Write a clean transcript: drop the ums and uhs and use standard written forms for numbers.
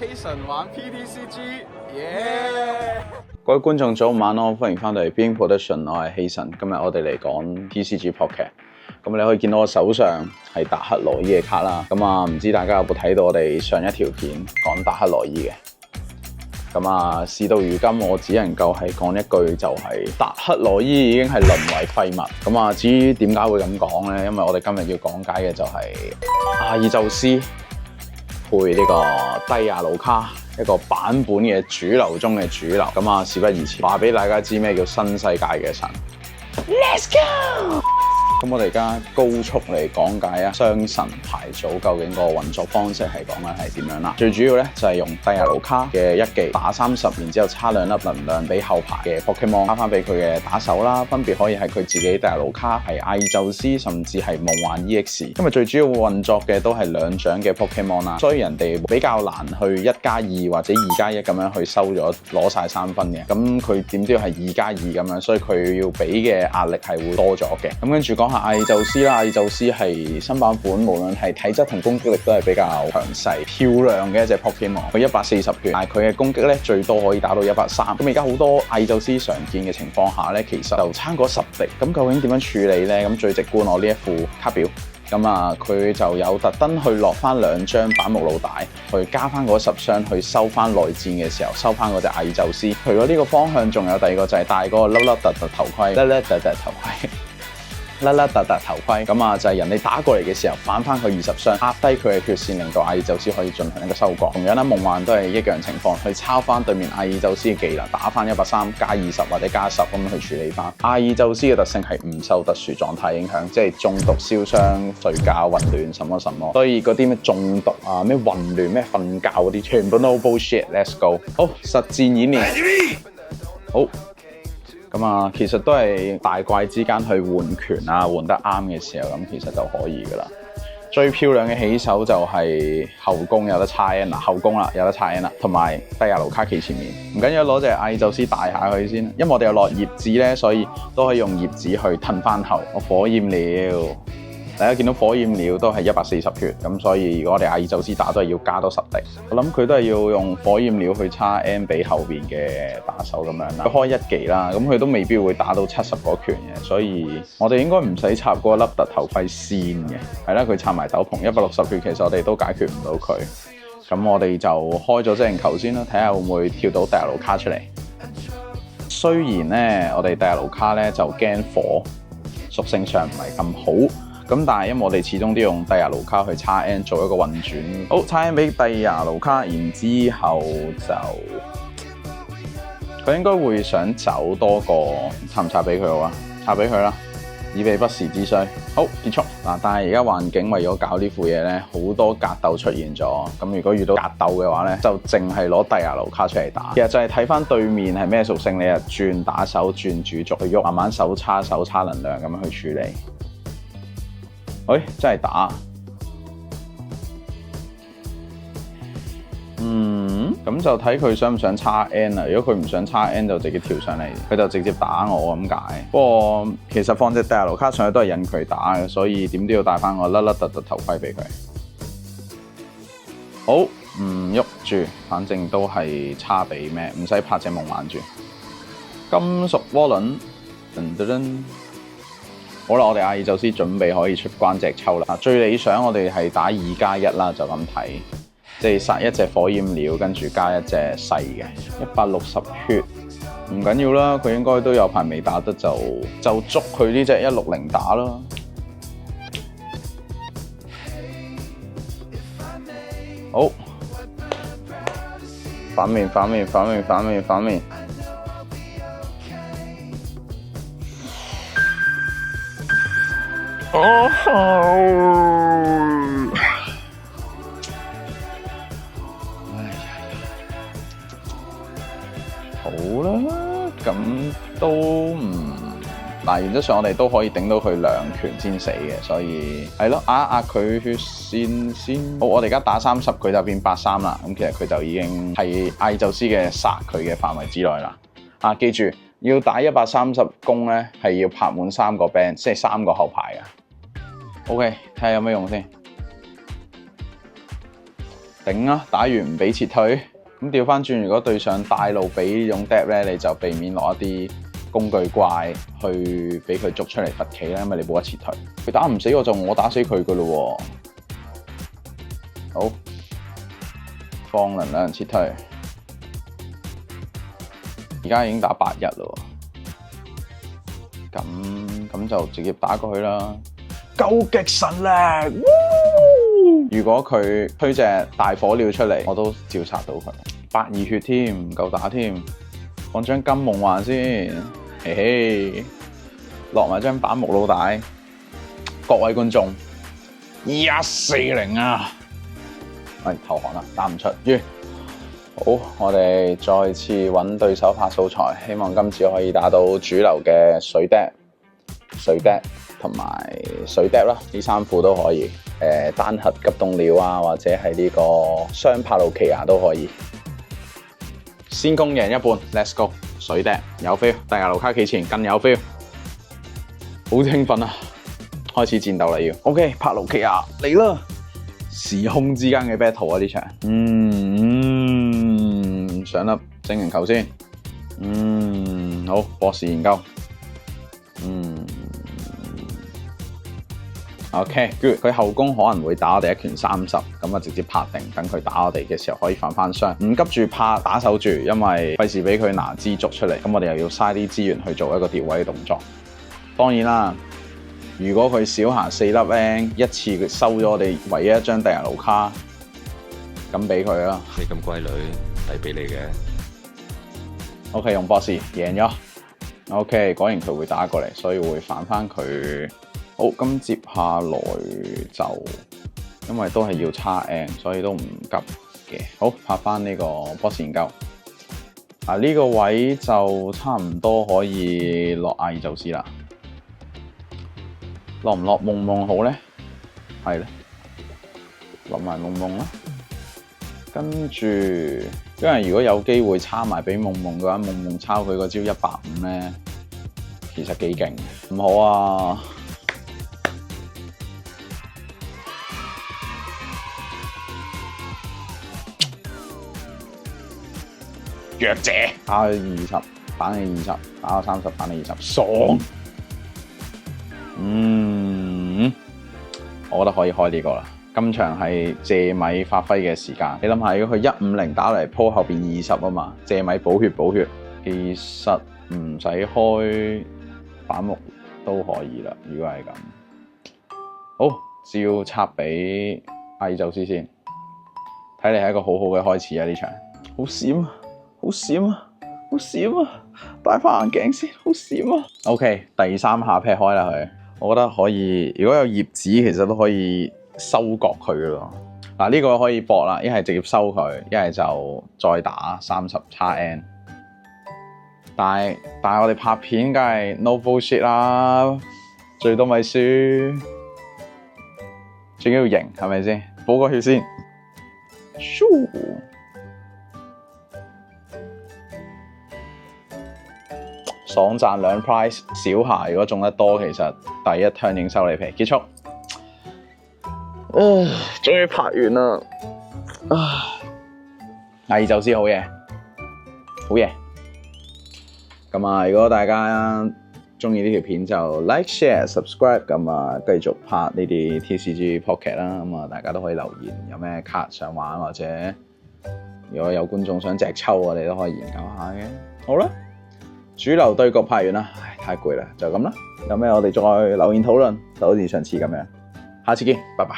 希神玩 PTCG，耶！各位觀眾早午安咯，歡迎翻到嚟 Being Production， 我係希神。今日我哋嚟講 TCG Pocket。咁你可以見到我手上係達克羅伊嘅卡啦。咁啊，唔知大家有冇睇到我哋上一條片講達克羅伊嘅？咁啊，事到如今，我只能夠係講一句，就係達克羅伊已經係淪為廢物。咁啊，至於點解會咁講咧？因為我哋今日要講解嘅就係阿爾宙斯配呢個低亞盧卡，一個版本嘅主流中嘅主流。咁啊，事不宜遲，話俾大家知咩叫新世界嘅神。Let's go！咁我哋而家高速嚟講解雙神牌組究竟個運作方式係講緊係點樣啦。最主要咧就係用低亞盧卡嘅一技打30，然之後差2粒能量俾後排嘅 Pokemon 加翻俾佢嘅打手啦，分別可以係佢自己低亞盧卡，係阿爾宙斯，甚至係夢幻 EX。因為最主要運作嘅都係2獎嘅 Pokemon 啦，所以人哋比較難去1+2或者2+1咁樣去收咗攞晒3分嘅。咁佢點都要係2+2咁樣，所以佢要俾嘅壓力係會多咗嘅。咁跟住講阿爾宙斯啦，阿爾宙斯係新版本，無論係體質同攻擊力都係比較強勢、漂亮嘅一隻 Pokemon。佢140血，但係佢嘅攻擊咧最多可以打到130。咁而家好多阿爾宙斯常見嘅情況下咧，其實就差過10滴。咁究竟點樣處理咧？咁最直觀我呢一副卡表，咁啊佢就有特登去落翻2張板木路帶，去加翻嗰10箱去收翻內戰嘅時候，收翻嗰隻阿爾宙斯。除咗呢個方向，仲有第二個就係戴嗰個粒粒突突頭盔，粒粒突突頭盔。粒粒突突頭盔，咁啊就係人哋打過嚟嘅時候反翻佢20箱，壓低佢嘅血線，令到阿爾宙斯可以進行一個收割。同樣啦，夢幻都係一樣情況，去抄翻對面阿爾宙斯嘅技能，打翻130加20或者加10咁樣去處理翻。阿爾宙斯嘅特性係唔受特殊狀態影響，即係中毒、燒傷、睡覺、混亂什麼什麼。所以嗰啲咩中毒啊、咩混亂、咩瞓覺嗰啲，全部都 bullshit。Let's go！ 好，實戰演練。好。咁啊，其實都係大怪之間去換拳啊，換得啱嘅時候，咁其實就可以噶啦。最漂亮嘅起手就係後宮有得叉 N 啦，後宮啦有得叉 N 啦，同埋低亞盧卡企前面。唔緊要，攞隻阿爾宙斯大下去先，因為我哋有落葉子咧，所以都可以用葉子去褪翻後。我火焰鳥。大家見到火焰鳥都係140血，咁所以如果我哋阿爾宙斯打都係要加多10滴。我諗佢都係要用火焰鳥去叉 N 俾後邊嘅打手咁樣啦。佢開1技啦，咁佢都未必會打到70個拳嘅，所以我哋應該唔使插嗰粒突頭盔先嘅。係啦，佢插埋斗篷160血，其實我哋都解決唔到佢。咁我哋就開咗隻球先啦，睇下會唔會跳到第亞盧卡出嚟。雖然咧，我哋第亞盧卡咧就驚火，屬性上唔係咁好。咁但係因為我哋始終都要用低亞盧卡去叉 N 做一個運轉，好叉 N 俾低亞盧卡，然之後就佢應該會想走多個，插唔插俾佢好啊？插俾佢啦，以備不時之需。好，結束嗱，但係而家環境為咗搞呢副嘢咧，好多格鬥出現咗。咁如果遇到格鬥嘅話咧，就淨係攞低亞盧卡出嚟打。其實就係睇翻對面係咩屬性，你啊轉打手、轉主軸去喐，慢慢手叉能量咁樣去處理。真係打，咁就睇佢想唔想叉 N 啦。如果佢唔想叉 N，就直接跳上嚟，佢就直接打我咁解。不過其實放隻低亞盧卡上去都係引佢打嘅，所以點都要帶翻個粒粒突突頭盔俾佢。好，唔喐住，反正都係叉俾咩，唔使拍隻夢幻住。金屬渦輪，噔噔噔。好啦，我哋阿爾宙斯準備可以出關隻抽啦。最理想我哋係打2+1啦，就咁睇，即係殺一隻火焰鳥，跟住加一隻細嘅160血，唔緊要啦。佢應該都有排未打得，就捉佢呢隻160打啦。好，反面。好啦，咁都嗱，原則上我哋都可以頂到佢2拳先死嘅，所以係咯，壓佢血線先。好，我哋而家打30，佢就變83啦。咁其實佢就已經係阿爾宙斯嘅殺佢嘅範圍之內啦。記住要打130攻咧，係要拍滿3個 band， 即係3個後排啊。OK， 睇下有咩用先。頂啊！打完唔俾撤退，咁調翻轉，如果對上大路俾呢種 dep 咧，你就避免落一啲工具怪去俾佢捉出嚟罰企啦，因為你冇得撤退。佢打唔死我打死佢噶咯喎。好，放能量撤退。而家已經打8日咯，咁就直接打過去啦。究極神力！如果佢推隻大火鳥出嚟，我都照殺到佢。82血添，唔夠打添。放張金夢幻先，嘿嘿，落埋張板木老大。各位觀眾，140啊！喂，投降啦，打唔出。好，我哋再次揾對手拍素材，希望今次可以打到主流嘅水 dep 同埋水 dep 啦，呢3副都可以。單核急凍鳥啊，或者係呢個雙帕魯奇亞都可以。先攻贏一半 ，Let's go！ 水 dep 有 feel， 大牙盧卡企前更有 feel， 好興奮啊！開始戰鬥啦要。OK， 帕魯奇亞嚟啦！時空之間嘅 battle 啊呢場。上粒精靈球先。好，博士研究。OK， good。佢後攻可能會打我哋1拳30，咁啊直接拍定，等佢打我哋嘅時候可以反翻傷。唔急住拍，打手住，因為費事俾佢拿支捉出嚟，咁我哋又要嘥啲資源去做一個調位嘅動作。當然啦，如果佢小行4粒 N， 一次收咗我哋唯一一張第日盧卡，咁俾佢啦。你咁乖女，抵俾你嘅。OK， 用博士贏咗。OK， 果然佢會打過嚟，所以會反翻佢。好，咁接下來就因為都係要叉 N， 所以都唔急嘅。好，拍翻呢個波士研究。呢個位就差唔多可以落阿爾宙斯啦。落唔落夢夢好咧？係咧，落埋夢夢啦。跟住，因為如果有機會叉埋俾夢夢嘅話，夢夢抄佢個招150咧，其實幾勁。唔好啊！弱者打去20，反你20，打去30，反你20，爽！我覺得可以開呢個啦。今場係借米發揮嘅時間。你諗下，如果佢150打嚟鋪後邊20啊嘛，借米補血，其實唔使開板木都可以啦。如果係咁，好，照插俾阿爾宙斯先。睇嚟係一個好好嘅開始啊！呢場好閃啊！好閃啊！好閃啊！戴翻眼鏡先，好閃啊 ！OK， 第3下劈開啦佢，我覺得可以。如果有葉子，其實都可以收割佢咯。呢個可以搏啦，一係直接收佢，一係就再打30叉 N。但係我哋拍片梗係 no bullshit 啦，最多咪輸，最緊要贏係咪先？補個血先。爽賺2 prize， 小下如果中得多，其實第一 turn 已經收你皮。結束。終於拍完啦。阿爾宙斯好嘢，好嘢。咁如果大家中意呢條片就 like、share、subscribe， 咁繼續拍呢啲 TCG Pocket 啦。咁大家都可以留言，有咩卡想玩，或者如果有觀眾想隻抽，我哋都可以研究下嘅。好啦。主流對局拍完啦，太攰啦，就咁啦。有咩我哋再留言討論，就好似上次咁樣。下次見，拜拜。